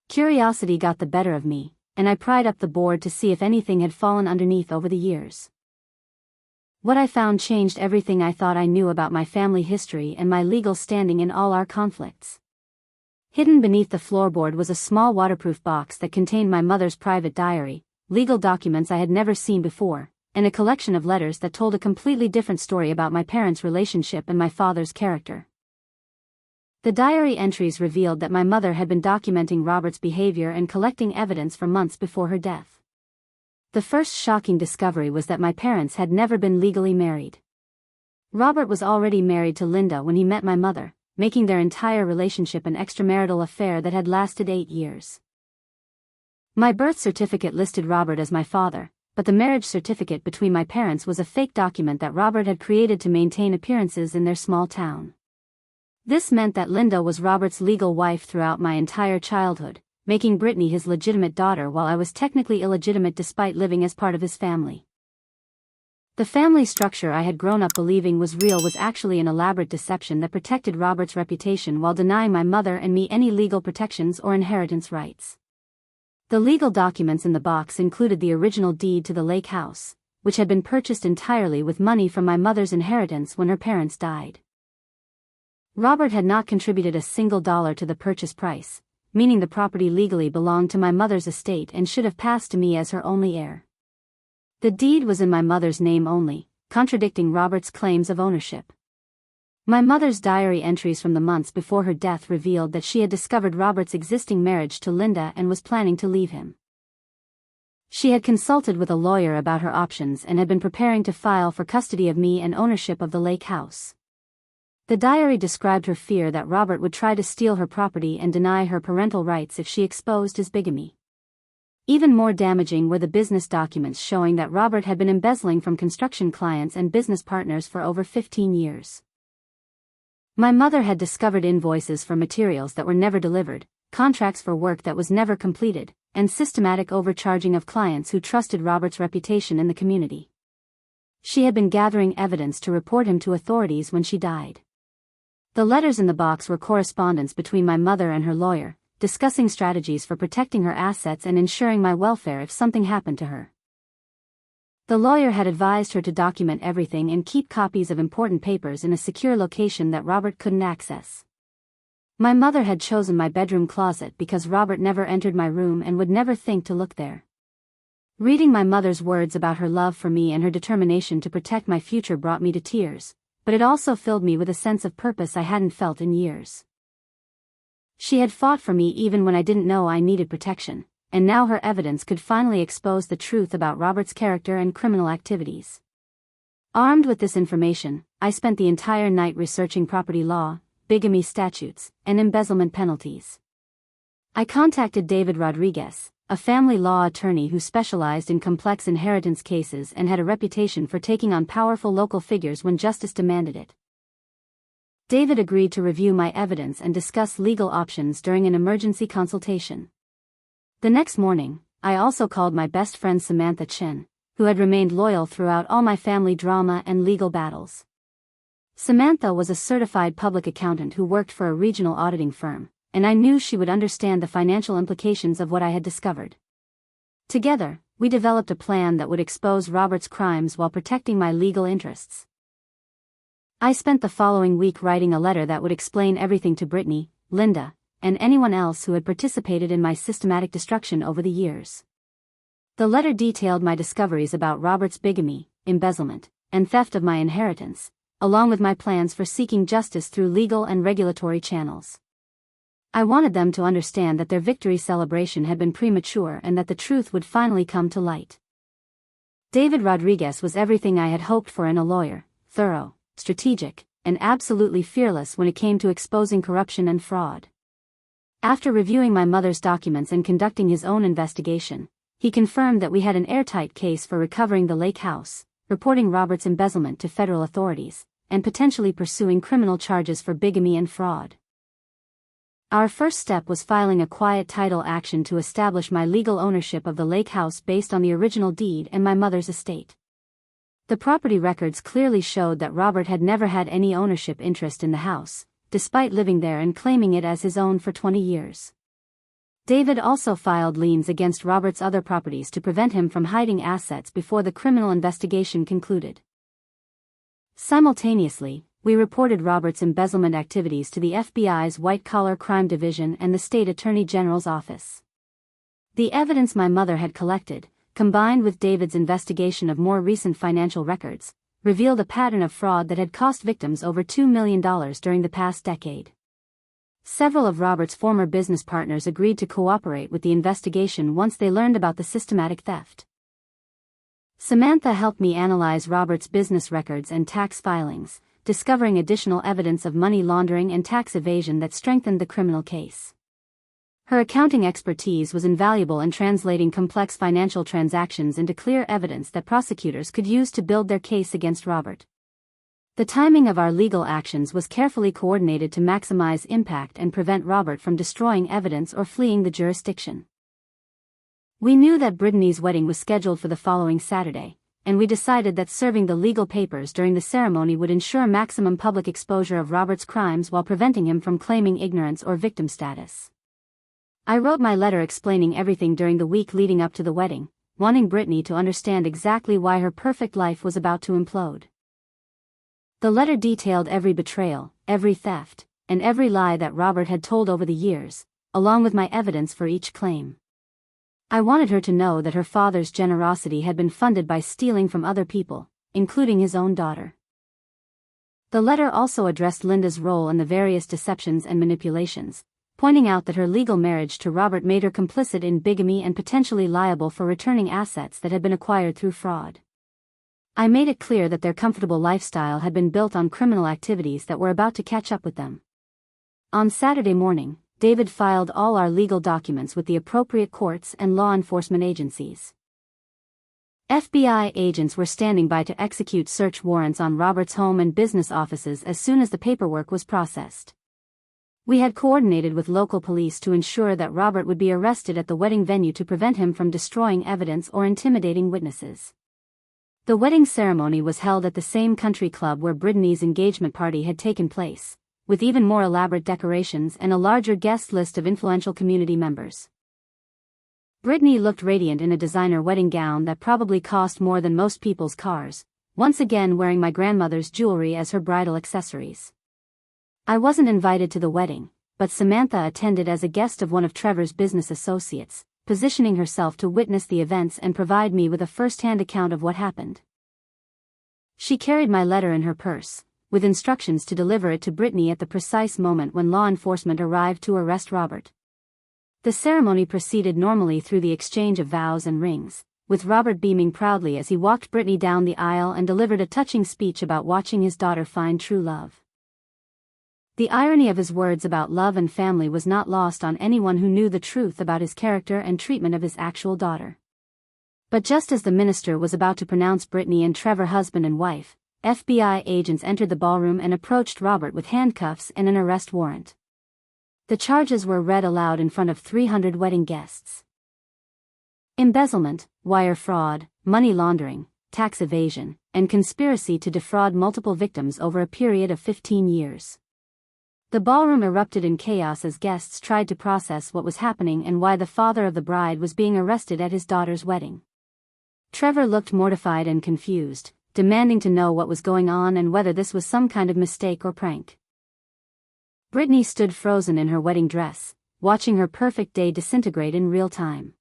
Curiosity got the better of me, and I pried up the board to see if anything had fallen underneath over the years. What I found changed everything I thought I knew about my family history and my legal standing in all our conflicts. Hidden beneath the floorboard was a small waterproof box that contained my mother's private diary, legal documents I had never seen before, and a collection of letters that told a completely different story about my parents' relationship and my father's character. The diary entries revealed that my mother had been documenting Robert's behavior and collecting evidence for months before her death. The first shocking discovery was that my parents had never been legally married. Robert was already married to Linda when he met my mother, making their entire relationship an extramarital affair that had lasted 8 years. My birth certificate listed Robert as my father, but the marriage certificate between my parents was a fake document that Robert had created to maintain appearances in their small town. This meant that Linda was Robert's legal wife throughout my entire childhood, making Brittany his legitimate daughter while I was technically illegitimate despite living as part of his family. The family structure I had grown up believing was real was actually an elaborate deception that protected Robert's reputation while denying my mother and me any legal protections or inheritance rights. The legal documents in the box included the original deed to the lake house, which had been purchased entirely with money from my mother's inheritance when her parents died. Robert had not contributed a single dollar to the purchase price, meaning the property legally belonged to my mother's estate and should have passed to me as her only heir. The deed was in my mother's name only, contradicting Robert's claims of ownership. My mother's diary entries from the months before her death revealed that she had discovered Robert's existing marriage to Linda and was planning to leave him. She had consulted with a lawyer about her options and had been preparing to file for custody of me and ownership of the lake house. The diary described her fear that Robert would try to steal her property and deny her parental rights if she exposed his bigamy. Even more damaging were the business documents showing that Robert had been embezzling from construction clients and business partners for over 15 years. My mother had discovered invoices for materials that were never delivered, contracts for work that was never completed, and systematic overcharging of clients who trusted Robert's reputation in the community. She had been gathering evidence to report him to authorities when she died. The letters in the box were correspondence between my mother and her lawyer, discussing strategies for protecting her assets and ensuring my welfare if something happened to her. The lawyer had advised her to document everything and keep copies of important papers in a secure location that Robert couldn't access. My mother had chosen my bedroom closet because Robert never entered my room and would never think to look there. Reading my mother's words about her love for me and her determination to protect my future brought me to tears, but it also filled me with a sense of purpose I hadn't felt in years. She had fought for me even when I didn't know I needed protection, and now her evidence could finally expose the truth about Robert's character and criminal activities. Armed with this information, I spent the entire night researching property law, bigamy statutes, and embezzlement penalties. I contacted David Rodriguez, a family law attorney who specialized in complex inheritance cases and had a reputation for taking on powerful local figures when justice demanded it. David agreed to review my evidence and discuss legal options during an emergency consultation. The next morning, I also called my best friend Samantha Chin, who had remained loyal throughout all my family drama and legal battles. Samantha was a certified public accountant who worked for a regional auditing firm, and I knew she would understand the financial implications of what I had discovered. Together, we developed a plan that would expose Robert's crimes while protecting my legal interests. I spent the following week writing a letter that would explain everything to Brittany, Linda, and anyone else who had participated in my systematic destruction over the years. The letter detailed my discoveries about Robert's bigamy, embezzlement, and theft of my inheritance, along with my plans for seeking justice through legal and regulatory channels. I wanted them to understand that their victory celebration had been premature and that the truth would finally come to light. David Rodriguez was everything I had hoped for in a lawyer: thorough, strategic, and absolutely fearless when it came to exposing corruption and fraud. After reviewing my mother's documents and conducting his own investigation, he confirmed that we had an airtight case for recovering the lake house, reporting Robert's embezzlement to federal authorities, and potentially pursuing criminal charges for bigamy and fraud. Our first step was filing a quiet title action to establish my legal ownership of the lake house based on the original deed and my mother's estate. The property records clearly showed that Robert had never had any ownership interest in the house, despite living there and claiming it as his own for 20 years. David also filed liens against Robert's other properties to prevent him from hiding assets before the criminal investigation concluded. Simultaneously, we reported Robert's embezzlement activities to the FBI's White-Collar Crime Division and the State Attorney General's office. The evidence my mother had collected, combined with David's investigation of more recent financial records, revealed a pattern of fraud that had cost victims over $2 million during the past decade. Several of Robert's former business partners agreed to cooperate with the investigation once they learned about the systematic theft. Samantha helped me analyze Robert's business records and tax filings, discovering additional evidence of money laundering and tax evasion that strengthened the criminal case. Her accounting expertise was invaluable in translating complex financial transactions into clear evidence that prosecutors could use to build their case against Robert. The timing of our legal actions was carefully coordinated to maximize impact and prevent Robert from destroying evidence or fleeing the jurisdiction. We knew that Brittany's wedding was scheduled for the following Saturday, and we decided that serving the legal papers during the ceremony would ensure maximum public exposure of Robert's crimes while preventing him from claiming ignorance or victim status. I wrote my letter explaining everything during the week leading up to the wedding, wanting Brittany to understand exactly why her perfect life was about to implode. The letter detailed every betrayal, every theft, and every lie that Robert had told over the years, along with my evidence for each claim. I wanted her to know that her father's generosity had been funded by stealing from other people, including his own daughter. The letter also addressed Linda's role in the various deceptions and manipulations, pointing out that her legal marriage to Robert made her complicit in bigamy and potentially liable for returning assets that had been acquired through fraud. I made it clear that their comfortable lifestyle had been built on criminal activities that were about to catch up with them. On Saturday morning, David filed all our legal documents with the appropriate courts and law enforcement agencies. FBI agents were standing by to execute search warrants on Robert's home and business offices as soon as the paperwork was processed. We had coordinated with local police to ensure that Robert would be arrested at the wedding venue to prevent him from destroying evidence or intimidating witnesses. The wedding ceremony was held at the same country club where Brittany's engagement party had taken place, with even more elaborate decorations and a larger guest list of influential community members. Brittany looked radiant in a designer wedding gown that probably cost more than most people's cars, once again wearing my grandmother's jewelry as her bridal accessories. I wasn't invited to the wedding, but Samantha attended as a guest of one of Trevor's business associates, positioning herself to witness the events and provide me with a first-hand account of what happened. She carried my letter in her purse, with instructions to deliver it to Brittany at the precise moment when law enforcement arrived to arrest Robert. The ceremony proceeded normally through the exchange of vows and rings, with Robert beaming proudly as he walked Brittany down the aisle and delivered a touching speech about watching his daughter find true love. The irony of his words about love and family was not lost on anyone who knew the truth about his character and treatment of his actual daughter. But just as the minister was about to pronounce Brittany and Trevor husband and wife, FBI agents entered the ballroom and approached Robert with handcuffs and an arrest warrant. The charges were read aloud in front of 300 wedding guests. Embezzlement, wire fraud, money laundering, tax evasion, and conspiracy to defraud multiple victims over a period of 15 years. The ballroom erupted in chaos as guests tried to process what was happening and why the father of the bride was being arrested at his daughter's wedding. Trevor looked mortified and confused, demanding to know what was going on and whether this was some kind of mistake or prank. Brittany stood frozen in her wedding dress, watching her perfect day disintegrate in real time.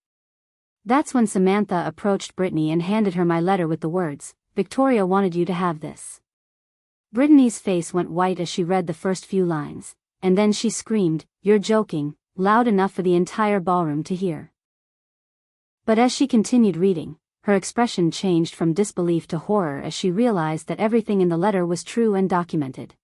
That's when Samantha approached Brittany and handed her my letter with the words, "Victoria wanted you to have this." Brittany's face went white as she read the first few lines, and then she screamed, "You're joking," loud enough for the entire ballroom to hear. But as she continued reading, her expression changed from disbelief to horror as she realized that everything in the letter was true and documented.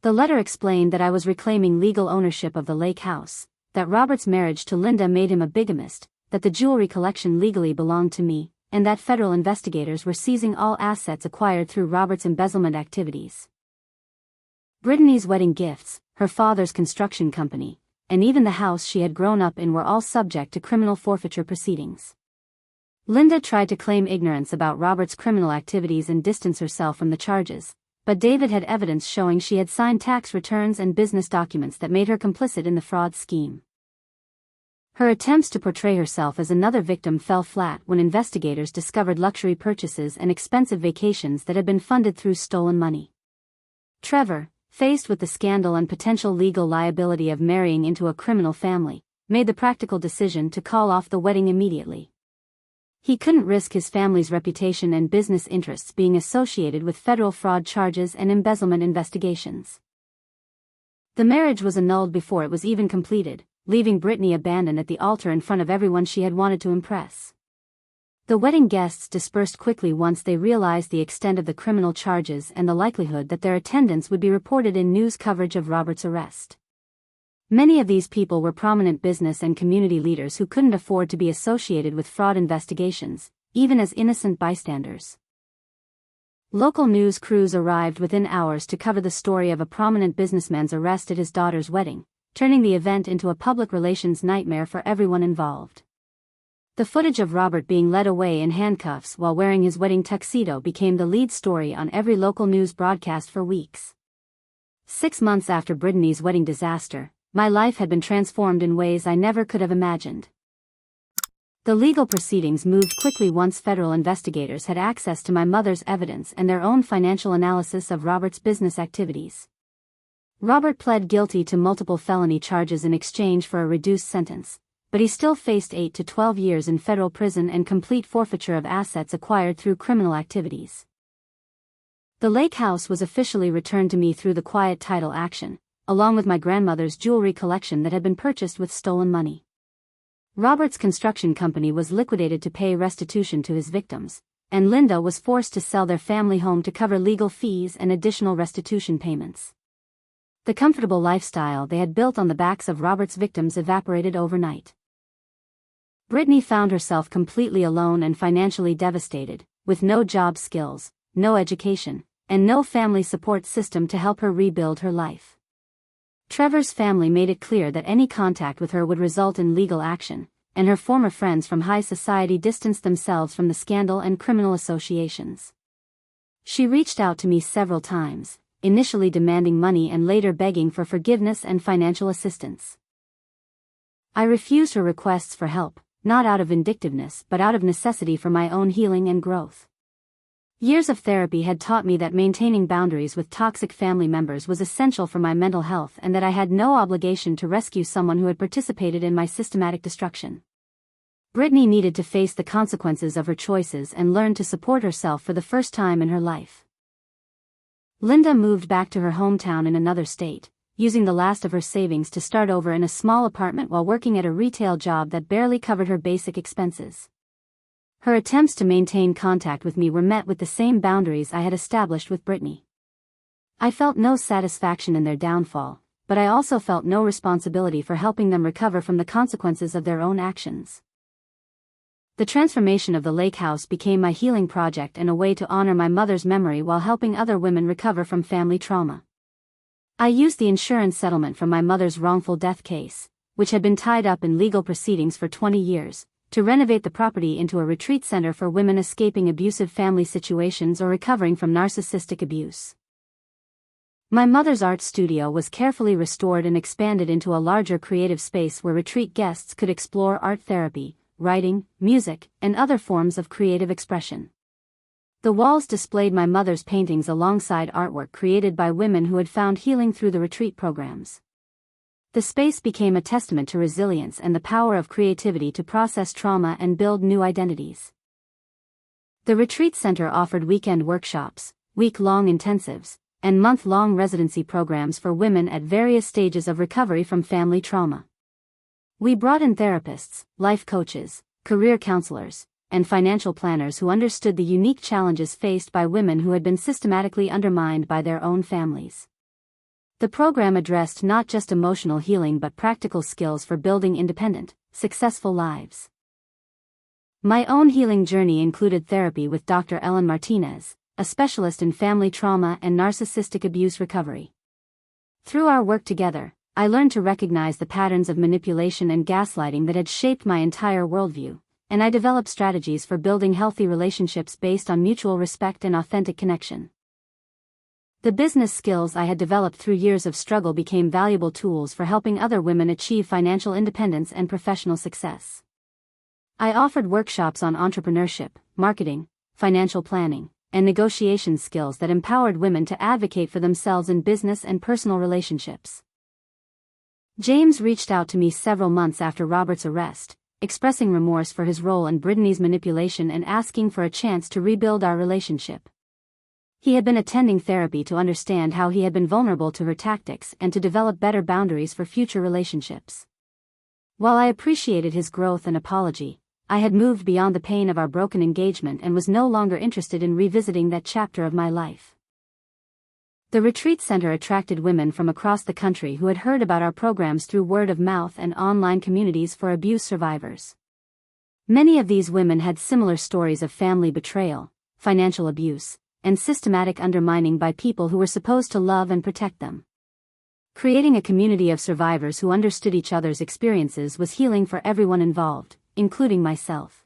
The letter explained that I was reclaiming legal ownership of the lake house, that Robert's marriage to Linda made him a bigamist, that the jewelry collection legally belonged to me, and that federal investigators were seizing all assets acquired through Robert's embezzlement activities. Brittany's wedding gifts, her father's construction company, and even the house she had grown up in were all subject to criminal forfeiture proceedings. Linda tried to claim ignorance about Robert's criminal activities and distance herself from the charges, but David had evidence showing she had signed tax returns and business documents that made her complicit in the fraud scheme. Her attempts to portray herself as another victim fell flat when investigators discovered luxury purchases and expensive vacations that had been funded through stolen money. Trevor, faced with the scandal and potential legal liability of marrying into a criminal family, made the practical decision to call off the wedding immediately. He couldn't risk his family's reputation and business interests being associated with federal fraud charges and embezzlement investigations. The marriage was annulled before it was even completed, leaving Brittany abandoned at the altar in front of everyone she had wanted to impress. The wedding guests dispersed quickly once they realized the extent of the criminal charges and the likelihood that their attendance would be reported in news coverage of Robert's arrest. Many of these people were prominent business and community leaders who couldn't afford to be associated with fraud investigations, even as innocent bystanders. Local news crews arrived within hours to cover the story of a prominent businessman's arrest at his daughter's wedding, turning the event into a public relations nightmare for everyone involved. The footage of Robert being led away in handcuffs while wearing his wedding tuxedo became the lead story on every local news broadcast for weeks. 6 months after Brittany's wedding disaster, my life had been transformed in ways I never could have imagined. The legal proceedings moved quickly once federal investigators had access to my mother's evidence and their own financial analysis of Robert's business activities. Robert pled guilty to multiple felony charges in exchange for a reduced sentence, but he still faced 8 to 12 years in federal prison and complete forfeiture of assets acquired through criminal activities. The lake house was officially returned to me through the quiet title action, along with my grandmother's jewelry collection that had been purchased with stolen money. Robert's construction company was liquidated to pay restitution to his victims, and Linda was forced to sell their family home to cover legal fees and additional restitution payments. The comfortable lifestyle they had built on the backs of Robert's victims evaporated overnight. Brittany found herself completely alone and financially devastated, with no job skills, no education, and no family support system to help her rebuild her life. Trevor's family made it clear that any contact with her would result in legal action, and her former friends from high society distanced themselves from the scandal and criminal associations. She reached out to me several times, initially demanding money and later begging for forgiveness and financial assistance. I refused her requests for help, not out of vindictiveness but out of necessity for my own healing and growth. Years of therapy had taught me that maintaining boundaries with toxic family members was essential for my mental health and that I had no obligation to rescue someone who had participated in my systematic destruction. Brittany needed to face the consequences of her choices and learn to support herself for the first time in her life. Linda moved back to her hometown in another state, using the last of her savings to start over in a small apartment while working at a retail job that barely covered her basic expenses. Her attempts to maintain contact with me were met with the same boundaries I had established with Brittany. I felt no satisfaction in their downfall, but I also felt no responsibility for helping them recover from the consequences of their own actions. The transformation of the lake house became my healing project and a way to honor my mother's memory while helping other women recover from family trauma. I used the insurance settlement from my mother's wrongful death case, which had been tied up in legal proceedings for 20 years, to renovate the property into a retreat center for women escaping abusive family situations or recovering from narcissistic abuse. My mother's art studio was carefully restored and expanded into a larger creative space where retreat guests could explore art therapy, writing, music, and other forms of creative expression. The walls displayed my mother's paintings alongside artwork created by women who had found healing through the retreat programs. The space became a testament to resilience and the power of creativity to process trauma and build new identities. The retreat center offered weekend workshops, week-long intensives, and month-long residency programs for women at various stages of recovery from family trauma. We brought in therapists, life coaches, career counselors, and financial planners who understood the unique challenges faced by women who had been systematically undermined by their own families. The program addressed not just emotional healing but practical skills for building independent, successful lives. My own healing journey included therapy with Dr. Ellen Martinez, a specialist in family trauma and narcissistic abuse recovery. Through our work together, I learned to recognize the patterns of manipulation and gaslighting that had shaped my entire worldview, and I developed strategies for building healthy relationships based on mutual respect and authentic connection. The business skills I had developed through years of struggle became valuable tools for helping other women achieve financial independence and professional success. I offered workshops on entrepreneurship, marketing, financial planning, and negotiation skills that empowered women to advocate for themselves in business and personal relationships. James reached out to me several months after Robert's arrest, expressing remorse for his role in Brittany's manipulation and asking for a chance to rebuild our relationship. He had been attending therapy to understand how he had been vulnerable to her tactics and to develop better boundaries for future relationships. While I appreciated his growth and apology, I had moved beyond the pain of our broken engagement and was no longer interested in revisiting that chapter of my life. The retreat center attracted women from across the country who had heard about our programs through word of mouth and online communities for abuse survivors. Many of these women had similar stories of family betrayal, financial abuse, and systematic undermining by people who were supposed to love and protect them. Creating a community of survivors who understood each other's experiences was healing for everyone involved, including myself.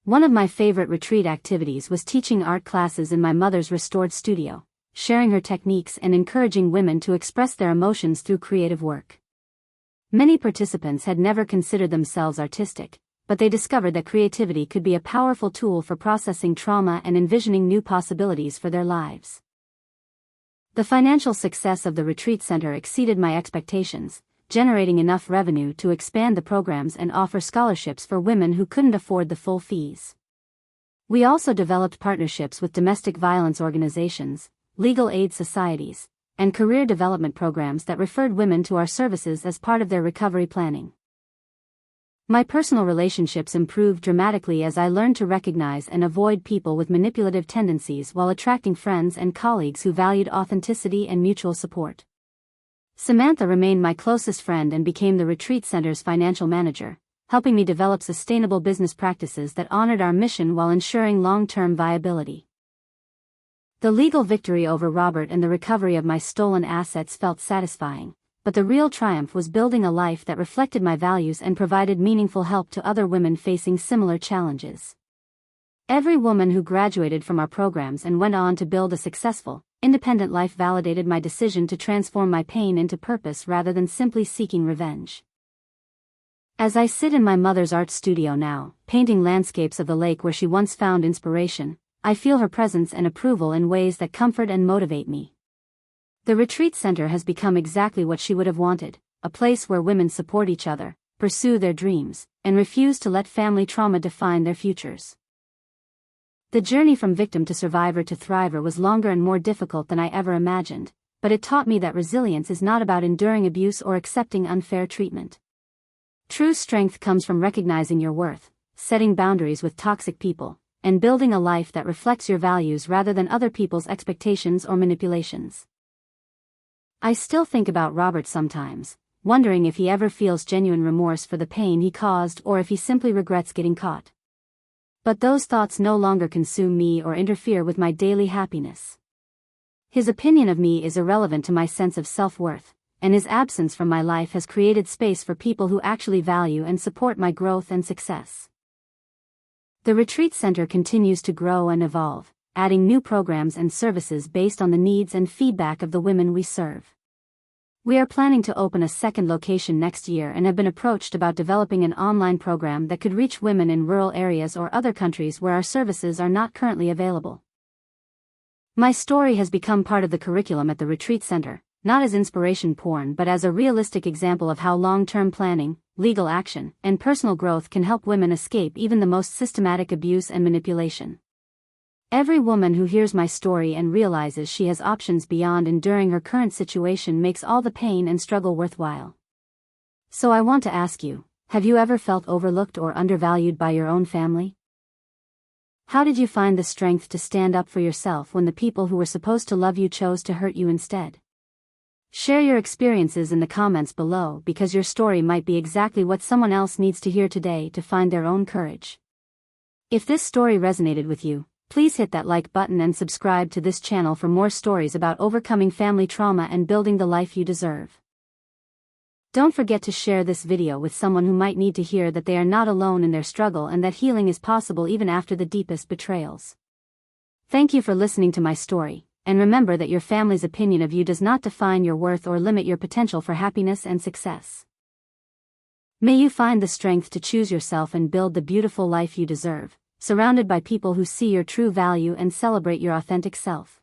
One of my favorite retreat activities was teaching art classes in my mother's restored studio, sharing her techniques and encouraging women to express their emotions through creative work. Many participants had never considered themselves artistic, but they discovered that creativity could be a powerful tool for processing trauma and envisioning new possibilities for their lives. The financial success of the retreat center exceeded my expectations, generating enough revenue to expand the programs and offer scholarships for women who couldn't afford the full fees. We also developed partnerships with domestic violence organizations, legal aid societies, and career development programs that referred women to our services as part of their recovery planning. My personal relationships improved dramatically as I learned to recognize and avoid people with manipulative tendencies while attracting friends and colleagues who valued authenticity and mutual support. Samantha remained my closest friend and became the retreat center's financial manager, helping me develop sustainable business practices that honored our mission while ensuring long-term viability. The legal victory over Robert and the recovery of my stolen assets felt satisfying, but the real triumph was building a life that reflected my values and provided meaningful help to other women facing similar challenges. Every woman who graduated from our programs and went on to build a successful, independent life validated my decision to transform my pain into purpose rather than simply seeking revenge. As I sit in my mother's art studio now, painting landscapes of the lake where she once found inspiration, I feel her presence and approval in ways that comfort and motivate me. The retreat center has become exactly what she would have wanted, a place where women support each other, pursue their dreams, and refuse to let family trauma define their futures. The journey from victim to survivor to thriver was longer and more difficult than I ever imagined, but it taught me that resilience is not about enduring abuse or accepting unfair treatment. True strength comes from recognizing your worth, setting boundaries with toxic people, and building a life that reflects your values rather than other people's expectations or manipulations. I still think about Robert sometimes, wondering if he ever feels genuine remorse for the pain he caused or if he simply regrets getting caught. But those thoughts no longer consume me or interfere with my daily happiness. His opinion of me is irrelevant to my sense of self-worth, and his absence from my life has created space for people who actually value and support my growth and success. The retreat center continues to grow and evolve, adding new programs and services based on the needs and feedback of the women we serve. We are planning to open a second location next year and have been approached about developing an online program that could reach women in rural areas or other countries where our services are not currently available. My story has become part of the curriculum at the retreat center, not as inspiration porn but as a realistic example of how long-term planning, legal action, and personal growth can help women escape even the most systematic abuse and manipulation. Every woman who hears my story and realizes she has options beyond enduring her current situation makes all the pain and struggle worthwhile. So I want to ask you, have you ever felt overlooked or undervalued by your own family? How did you find the strength to stand up for yourself when the people who were supposed to love you chose to hurt you instead? Share your experiences in the comments below because your story might be exactly what someone else needs to hear today to find their own courage. If this story resonated with you, please hit that like button and subscribe to this channel for more stories about overcoming family trauma and building the life you deserve. Don't forget to share this video with someone who might need to hear that they are not alone in their struggle and that healing is possible even after the deepest betrayals. Thank you for listening to my story, and remember that your family's opinion of you does not define your worth or limit your potential for happiness and success. May you find the strength to choose yourself and build the beautiful life you deserve, surrounded by people who see your true value and celebrate your authentic self.